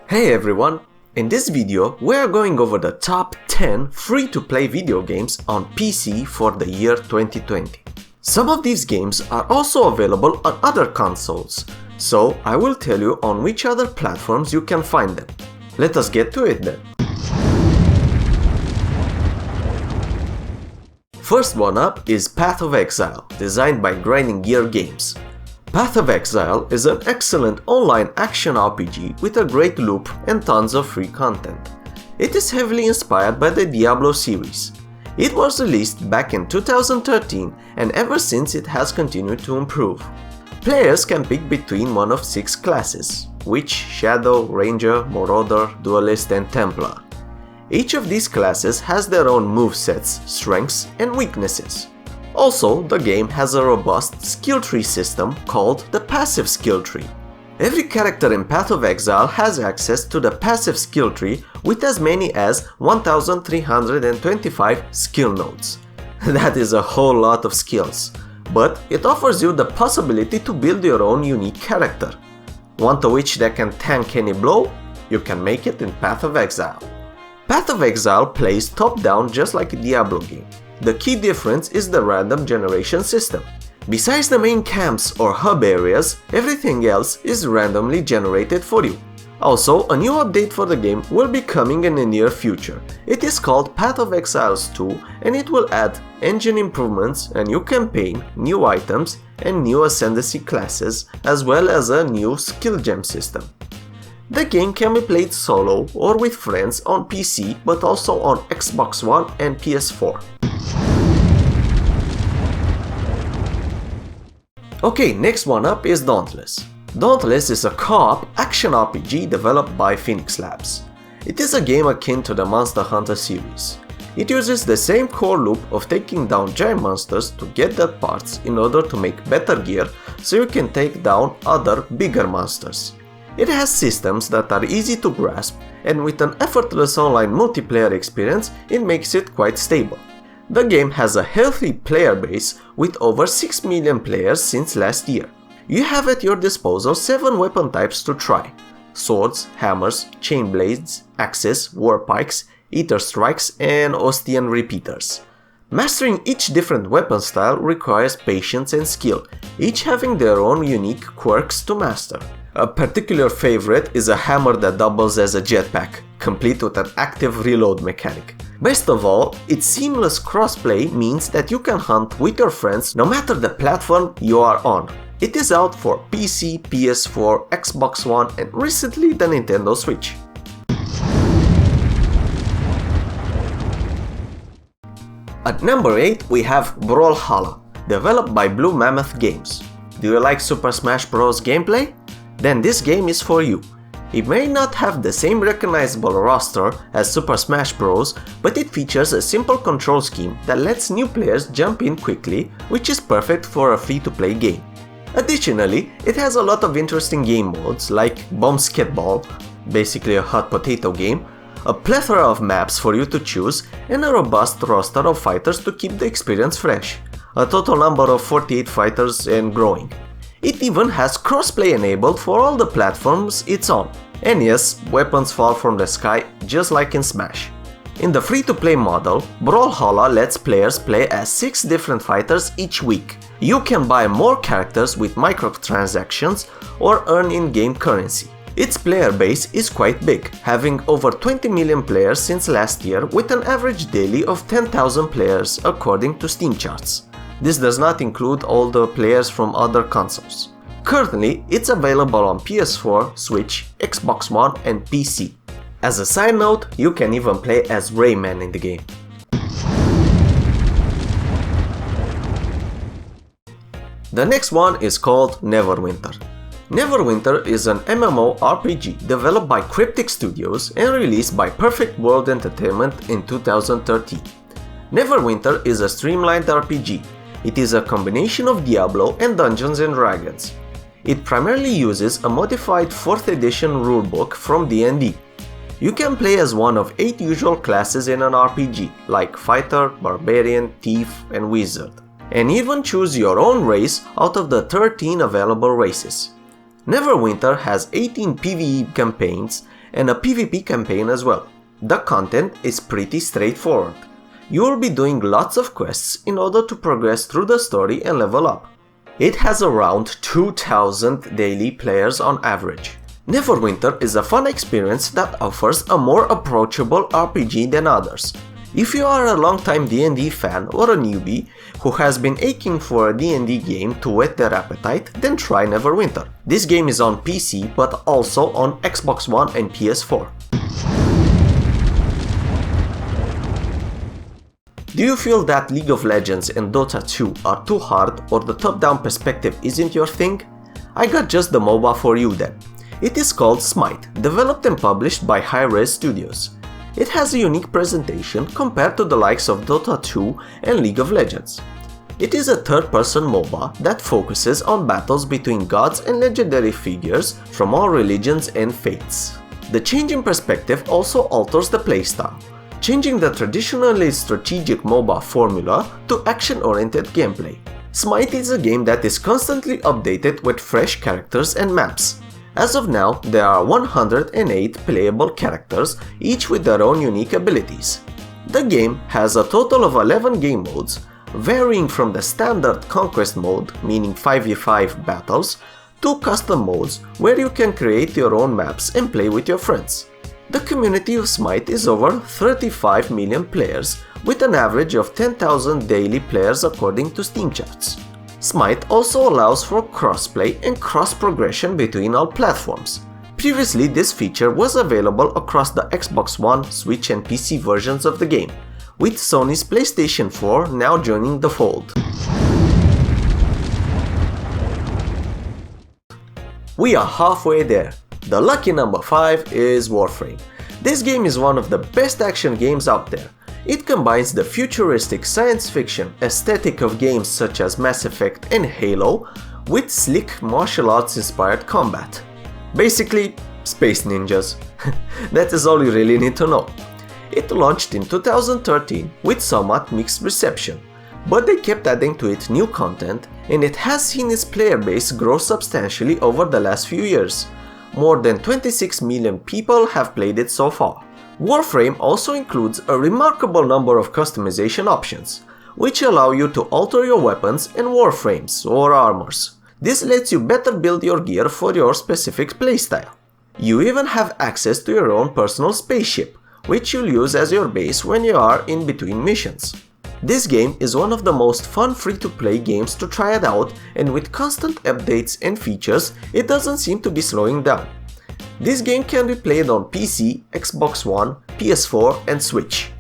Hey everyone! In this video we are going over the top 10 free-to-play video games on PC for the year 2020. Some of these games are also available on other consoles, so I will tell you on which other platforms you can find them. Let us get to it then. First one up is Path of Exile, designed by Grinding Gear Games. Path of Exile is an excellent online action RPG with a great loop and tons of free content. It is heavily inspired by the Diablo series. It was released back in 2013 and ever since it has continued to improve. Players can pick between one of 6 classes: Witch, Shadow, Ranger, Marauder, Duelist and Templar. Each of these classes has their own movesets, strengths and weaknesses. Also, the game has a robust skill tree system called the passive skill tree. Every character in Path of Exile has access to the passive skill tree with as many as 1325 skill nodes. That is a whole lot of skills, but it offers you the possibility to build your own unique character. Want a witch that can tank any blow? You can make it in Path of Exile. Path of Exile plays top-down just like a Diablo game. The key difference is the random generation system. Besides the main camps or hub areas, everything else is randomly generated for you. Also, a new update for the game will be coming in the near future. It is called Path of Exiles 2 and it will add engine improvements, a new campaign, new items and new ascendancy classes, as well as a new skill gem system. The game can be played solo or with friends on PC, but also on Xbox One and PS4. Okay, next one up is Dauntless. Dauntless is a co-op action RPG developed by Phoenix Labs. It is a game akin to the Monster Hunter series. It uses the same core loop of taking down giant monsters to get their parts in order to make better gear so you can take down other bigger monsters. It has systems that are easy to grasp, and with an effortless online multiplayer experience it makes it quite stable. The game has a healthy player base with over 6 million players since last year. You have at your disposal 7 weapon types to try: swords, hammers, chain blades, axes, war pikes, ether strikes and Ostian repeaters. Mastering each different weapon style requires patience and skill, each having their own unique quirks to master. A particular favorite is a hammer that doubles as a jetpack, complete with an active reload mechanic. Best of all, its seamless crossplay means that you can hunt with your friends no matter the platform you are on. It is out for PC, PS4, Xbox One and recently the Nintendo Switch. At number 8 we have Brawlhalla, developed by Blue Mammoth Games. Do you like Super Smash Bros. Gameplay? Then this game is for you. It may not have the same recognizable roster as Super Smash Bros., but it features a simple control scheme that lets new players jump in quickly, which is perfect for a free-to-play game. Additionally, it has a lot of interesting game modes like Bombsketball, basically a hot potato game, a plethora of maps for you to choose, and a robust roster of fighters to keep the experience fresh. A total number of 48 fighters and growing. It even has crossplay enabled for all the platforms it's on. And yes, weapons fall from the sky just like in Smash. In the free-to-play model, Brawlhalla lets players play as 6 different fighters each week. You can buy more characters with microtransactions or earn in-game currency. Its player base is quite big, having over 20 million players since last year with an average daily of 10,000 players according to Steam charts. This does not include all the players from other consoles. Currently, it's available on PS4, Switch, Xbox One and PC. As a side note, you can even play as Rayman in the game. The next one is called Neverwinter. Neverwinter is an MMORPG developed by Cryptic Studios and released by Perfect World Entertainment in 2013. Neverwinter is a streamlined RPG. It is a combination of Diablo and Dungeons & Dragons. It primarily uses a modified 4th edition rulebook from D&D. You can play as one of 8 usual classes in an RPG, like Fighter, Barbarian, Thief and Wizard, and even choose your own race out of the 13 available races. Neverwinter has 18 PvE campaigns and a PvP campaign as well. The content is pretty straightforward. You will be doing lots of quests in order to progress through the story and level up. It has around 2000 daily players on average. Neverwinter is a fun experience that offers a more approachable RPG than others. If you are a long-time D&D fan or a newbie who has been aching for a D&D game to whet their appetite, then try Neverwinter. This game is on PC but also on Xbox One and PS4. Do you feel that League of Legends and Dota 2 are too hard or the top-down perspective isn't your thing? I got just the MOBA for you then. It is called Smite, developed and published by Hi-Rez Studios. It has a unique presentation compared to the likes of Dota 2 and League of Legends. It is a third-person MOBA that focuses on battles between gods and legendary figures from all religions and faiths. The change in perspective also alters the playstyle, changing the traditionally strategic MOBA formula to action-oriented gameplay. Smite is a game that is constantly updated with fresh characters and maps. As of now, there are 108 playable characters, each with their own unique abilities. The game has a total of 11 game modes, varying from the standard Conquest mode, meaning 5v5 battles, to custom modes where you can create your own maps and play with your friends. The community of Smite is over 35 million players, with an average of 10,000 daily players according to Steam charts. Smite also allows for crossplay and cross-progression between all platforms. Previously, this feature was available across the Xbox One, Switch and PC versions of the game, with Sony's PlayStation 4 now joining the fold. We are halfway there. The lucky number 5 is Warframe. This game is one of the best action games out there. It combines the futuristic science fiction aesthetic of games such as Mass Effect and Halo with slick martial arts inspired combat. Basically, space ninjas. That is all you really need to know. It launched in 2013 with somewhat mixed reception, but they kept adding to it new content and it has seen its player base grow substantially over the last few years. More than 26 million people have played it so far. Warframe also includes a remarkable number of customization options, which allow you to alter your weapons and warframes or armors. This lets you better build your gear for your specific playstyle. You even have access to your own personal spaceship, which you'll use as your base when you are in between missions. This game is one of the most fun free-to-play games to try it out, and with constant updates and features, it doesn't seem to be slowing down. This game can be played on PC, Xbox One, PS4 and Switch.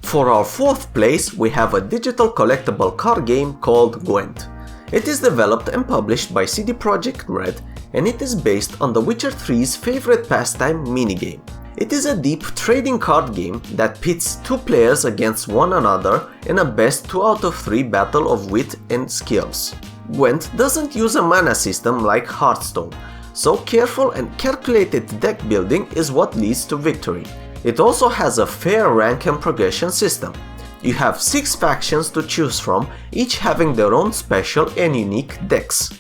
For our fourth place, we have a digital collectible card game called Gwent. It is developed and published by CD Projekt Red, and it is based on The Witcher 3's favorite pastime minigame. It is a deep trading card game that pits two players against one another in a best 2 out of 3 battle of wit and skills. Gwent doesn't use a mana system like Hearthstone, so careful and calculated deck building is what leads to victory. It also has a fair rank and progression system. You have 6 factions to choose from, each having their own special and unique decks.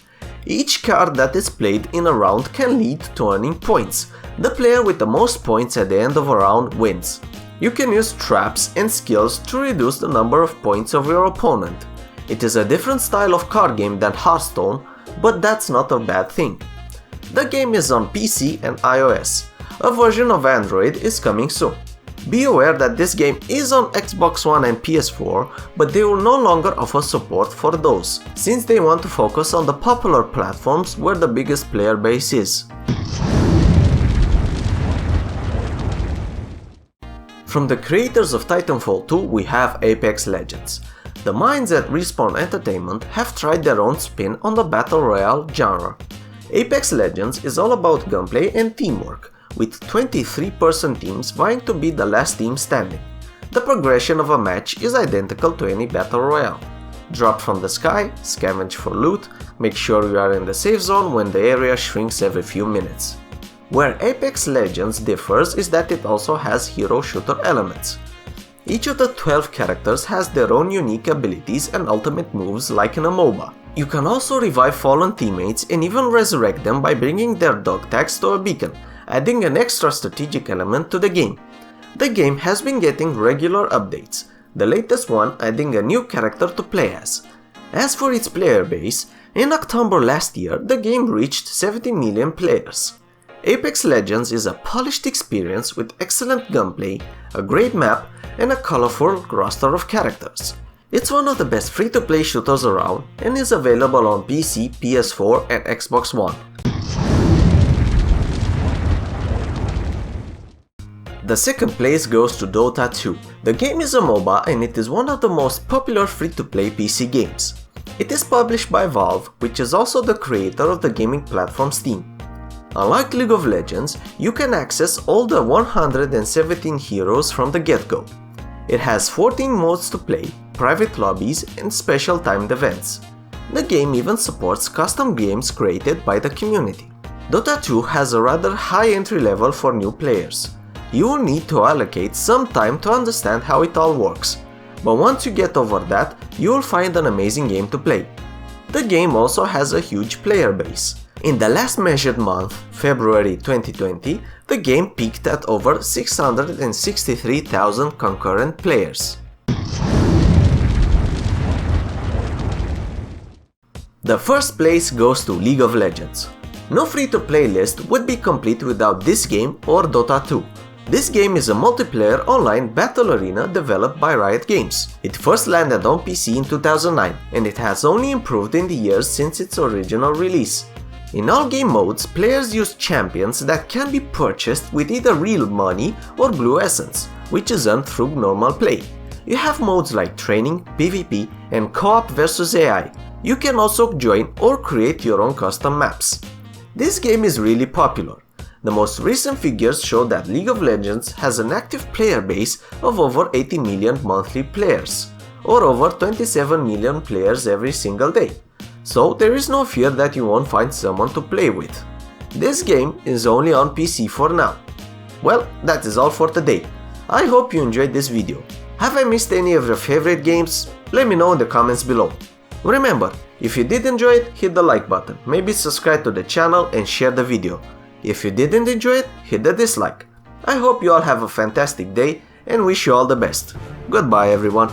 Each card that is played in a round can lead to earning points. The player with the most points at the end of a round wins. You can use traps and skills to reduce the number of points of your opponent. It is a different style of card game than Hearthstone, but that's not a bad thing. The game is on PC and iOS. A version of Android is coming soon. Be aware that this game is on Xbox One and PS4, but they will no longer offer support for those, since they want to focus on the popular platforms where the biggest player base is. From the creators of Titanfall 2 we have Apex Legends. The minds at Respawn Entertainment have tried their own spin on the Battle Royale genre. Apex Legends is all about gunplay and teamwork, with 23-person teams vying to be the last team standing. The progression of a match is identical to any Battle Royale. Drop from the sky, scavenge for loot, make sure you are in the safe zone when the area shrinks every few minutes. Where Apex Legends differs is that it also has hero shooter elements. Each of the 12 characters has their own unique abilities and ultimate moves like in a MOBA. You can also revive fallen teammates and even resurrect them by bringing their dog tags to a beacon, adding an extra strategic element to the game. The game has been getting regular updates, the latest one adding a new character to play as. As for its player base, in October last year the game reached 70 million players. Apex Legends is a polished experience with excellent gunplay, a great map, and a colorful roster of characters. It's one of the best free-to-play shooters around and is available on PC, PS4 and Xbox One. The second place goes to Dota 2. The game is a MOBA and it is one of the most popular free-to-play PC games. It is published by Valve, which is also the creator of the gaming platform Steam. Unlike League of Legends, you can access all the 117 heroes from the get-go. It has 14 modes to play, private lobbies and special timed events. The game even supports custom games created by the community. Dota 2 has a rather high entry level for new players. You will need to allocate some time to understand how it all works, but once you get over that, you will find an amazing game to play. The game also has a huge player base. In the last measured month, February 2020, the game peaked at over 663,000 concurrent players. The first place goes to League of Legends. No free-to-play list would be complete without this game or Dota 2. This game is a multiplayer online battle arena developed by Riot Games. It first landed on PC in 2009 and it has only improved in the years since its original release. In all game modes, players use champions that can be purchased with either real money or blue essence, which is earned through normal play. You have modes like training, PvP and co-op versus AI. You can also join or create your own custom maps. This game is really popular. The most recent figures show that League of Legends has an active player base of over 80 million monthly players, or over 27 million players every single day. So there is no fear that you won't find someone to play with. This game is only on PC for now. Well, that is all for today. I hope you enjoyed this video. Have I missed any of your favorite games? Let me know in the comments below. Remember, if you did enjoy it, hit the like button, maybe subscribe to the channel and share the video. If you didn't enjoy it, hit the dislike. I hope you all have a fantastic day and wish you all the best. Goodbye everyone.